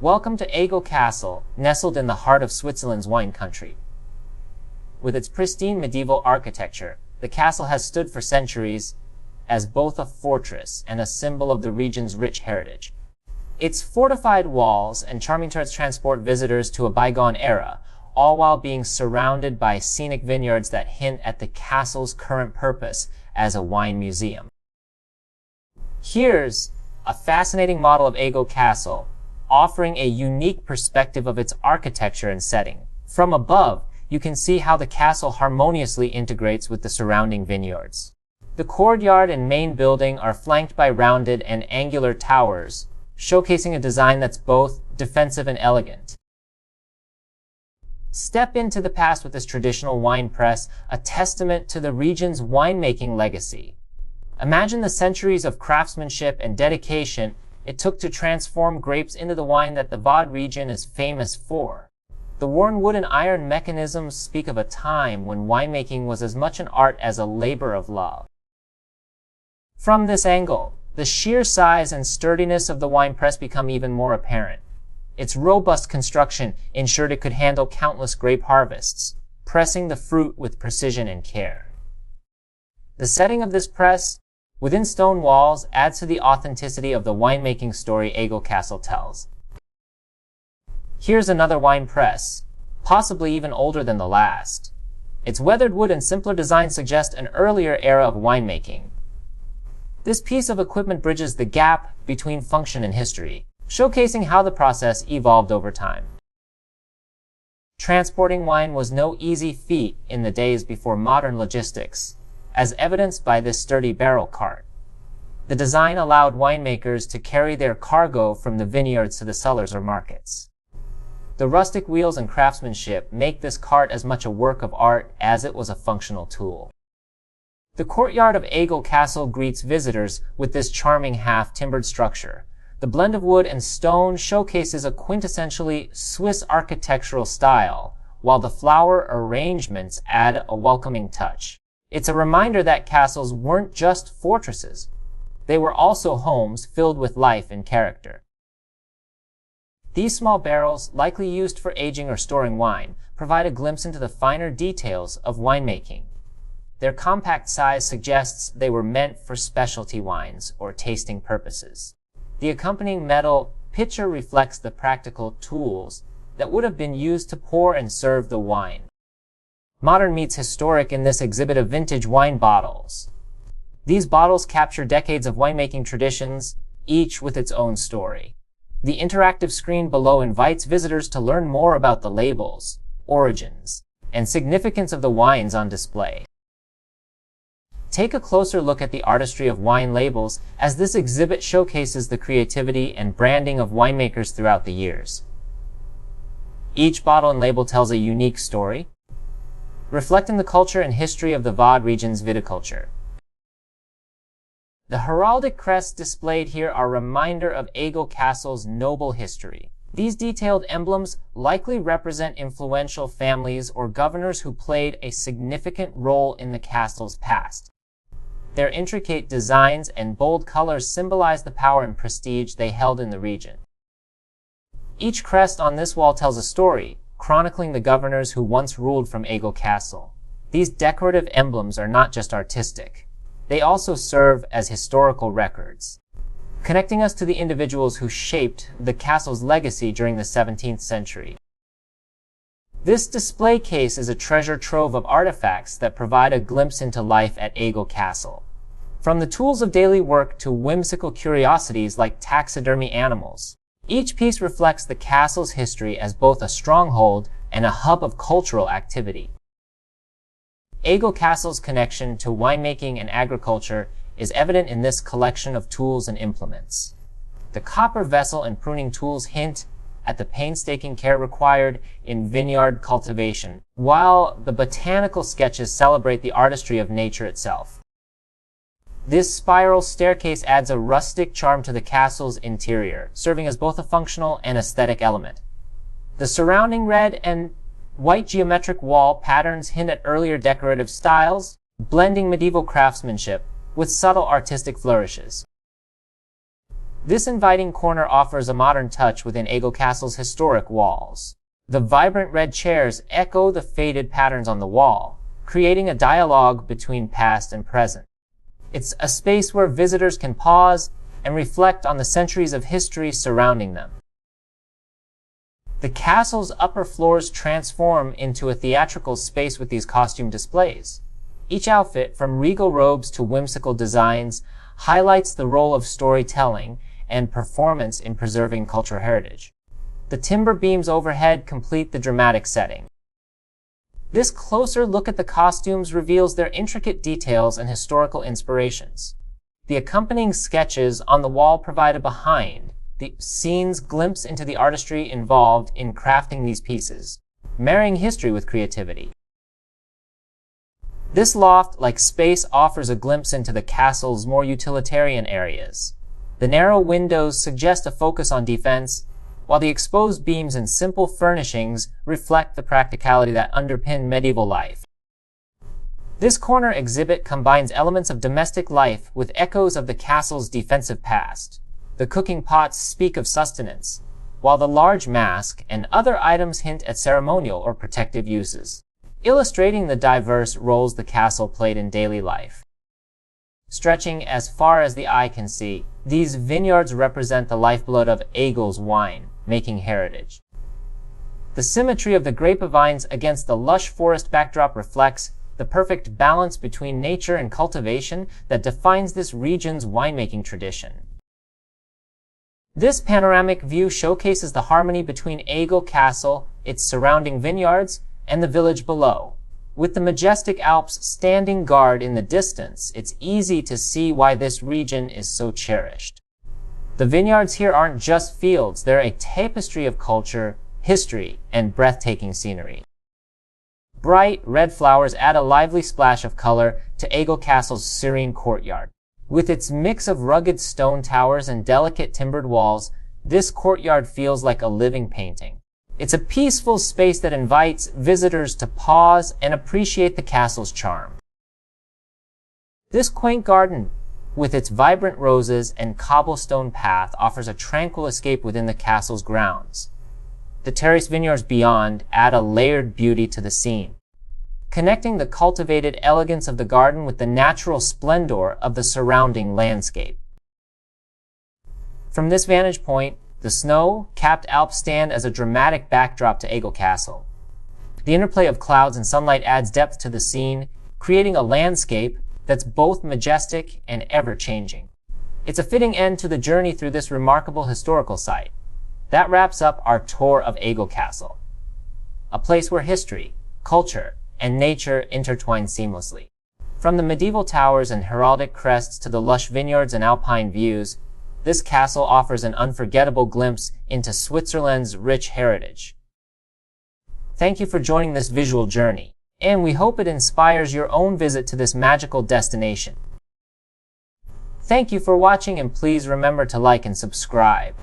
Welcome to Aigle Castle, nestled in the heart of Switzerland's wine country. With its pristine medieval architecture, the castle has stood for centuries as both a fortress and a symbol of the region's rich heritage. Its fortified walls and charming turrets transport visitors to a bygone era, all while being surrounded by scenic vineyards that hint at the castle's current purpose as a wine museum. Here's a fascinating model of Aigle Castle, offering a unique perspective of its architecture and setting. From above, you can see how the castle harmoniously integrates with the surrounding vineyards. The courtyard and main building are flanked by rounded and angular towers, showcasing a design that's both defensive and elegant. Step into the past with this traditional wine press, a testament to the region's winemaking legacy. Imagine the centuries of craftsmanship and dedication it took to transform grapes into the wine that the Vaud region is famous for. The worn wood and iron mechanisms speak of a time when winemaking was as much an art as a labor of love. From this angle, the sheer size and sturdiness of the wine press become even more apparent. Its robust construction ensured it could handle countless grape harvests, pressing the fruit with precision and care. The setting of this press, within stone walls, adds to the authenticity of the winemaking story Aigle Castle tells. Here's another wine press, possibly even older than the last. Its weathered wood and simpler design suggest an earlier era of winemaking. This piece of equipment bridges the gap between function and history, showcasing how the process evolved over time. Transporting wine was no easy feat in the days before modern logistics, as evidenced by this sturdy barrel cart. The design allowed winemakers to carry their cargo from the vineyards to the cellars or markets. The rustic wheels and craftsmanship make this cart as much a work of art as it was a functional tool. The courtyard of Aigle Castle greets visitors with this charming half-timbered structure. The blend of wood and stone showcases a quintessentially Swiss architectural style, while the flower arrangements add a welcoming touch. It's a reminder that castles weren't just fortresses. They were also homes filled with life and character. These small barrels, likely used for aging or storing wine, provide a glimpse into the finer details of winemaking. Their compact size suggests they were meant for specialty wines or tasting purposes. The accompanying metal pitcher reflects the practical tools that would have been used to pour and serve the wine. Modern meets historic in this exhibit of vintage wine bottles. These bottles capture decades of winemaking traditions, each with its own story. The interactive screen below invites visitors to learn more about the labels, origins, and significance of the wines on display. Take a closer look at the artistry of wine labels, as this exhibit showcases the creativity and branding of winemakers throughout the years. Each bottle and label tells a unique story, reflecting the culture and history of the Vaud region's viticulture. The heraldic crests displayed here are a reminder of Aigle Castle's noble history. These detailed emblems likely represent influential families or governors who played a significant role in the castle's past. Their intricate designs and bold colors symbolize the power and prestige they held in the region. Each crest on this wall tells a story, chronicling the governors who once ruled from Aigle Castle. These decorative emblems are not just artistic. They also serve as historical records, connecting us to the individuals who shaped the castle's legacy during the 17th century. This display case is a treasure trove of artifacts that provide a glimpse into life at Aigle Castle. From the tools of daily work to whimsical curiosities like taxidermy animals, each piece reflects the castle's history as both a stronghold and a hub of cultural activity. Aigle Castle's connection to winemaking and agriculture is evident in this collection of tools and implements. The copper vessel and pruning tools hint at the painstaking care required in vineyard cultivation, while the botanical sketches celebrate the artistry of nature itself. This spiral staircase adds a rustic charm to the castle's interior, serving as both a functional and aesthetic element. The surrounding red and white geometric wall patterns hint at earlier decorative styles, blending medieval craftsmanship with subtle artistic flourishes. This inviting corner offers a modern touch within Aigle Castle's historic walls. The vibrant red chairs echo the faded patterns on the wall, creating a dialogue between past and present. It's a space where visitors can pause and reflect on the centuries of history surrounding them. The castle's upper floors transform into a theatrical space with these costume displays. Each outfit, from regal robes to whimsical designs, highlights the role of storytelling and performance in preserving cultural heritage. The timber beams overhead complete the dramatic setting. This closer look at the costumes reveals their intricate details and historical inspirations. The accompanying sketches on the wall provide a behind-the-scenes glimpse into the artistry involved in crafting these pieces, marrying history with creativity. This loft-like space offers a glimpse into the castle's more utilitarian areas. The narrow windows suggest a focus on defense, while the exposed beams and simple furnishings reflect the practicality that underpinned medieval life. This corner exhibit combines elements of domestic life with echoes of the castle's defensive past. The cooking pots speak of sustenance, while the large mask and other items hint at ceremonial or protective uses, illustrating the diverse roles the castle played in daily life. Stretching as far as the eye can see, these vineyards represent the lifeblood of Aigle's wine-making heritage. The symmetry of the grapevines against the lush forest backdrop reflects the perfect balance between nature and cultivation that defines this region's winemaking tradition. This panoramic view showcases the harmony between Aigle Castle, its surrounding vineyards, and the village below. With the majestic Alps standing guard in the distance, it's easy to see why this region is so cherished. The vineyards here aren't just fields, they're a tapestry of culture, history, and breathtaking scenery. Bright red flowers add a lively splash of color to Aigle Castle's serene courtyard. With its mix of rugged stone towers and delicate timbered walls, this courtyard feels like a living painting. It's a peaceful space that invites visitors to pause and appreciate the castle's charm. This quaint garden, with its vibrant roses and cobblestone path, offers a tranquil escape within the castle's grounds. The terraced vineyards beyond add a layered beauty to the scene, connecting the cultivated elegance of the garden with the natural splendor of the surrounding landscape. From this vantage point, the snow-capped Alps stand as a dramatic backdrop to Aigle Castle. The interplay of clouds and sunlight adds depth to the scene, creating a landscape that's both majestic and ever-changing. It's a fitting end to the journey through this remarkable historical site. That wraps up our tour of Aigle Castle, a place where history, culture, and nature intertwine seamlessly. From the medieval towers and heraldic crests to the lush vineyards and alpine views, this castle offers an unforgettable glimpse into Switzerland's rich heritage. Thank you for joining this visual journey, and we hope it inspires your own visit to this magical destination. Thank you for watching, and please remember to like and subscribe.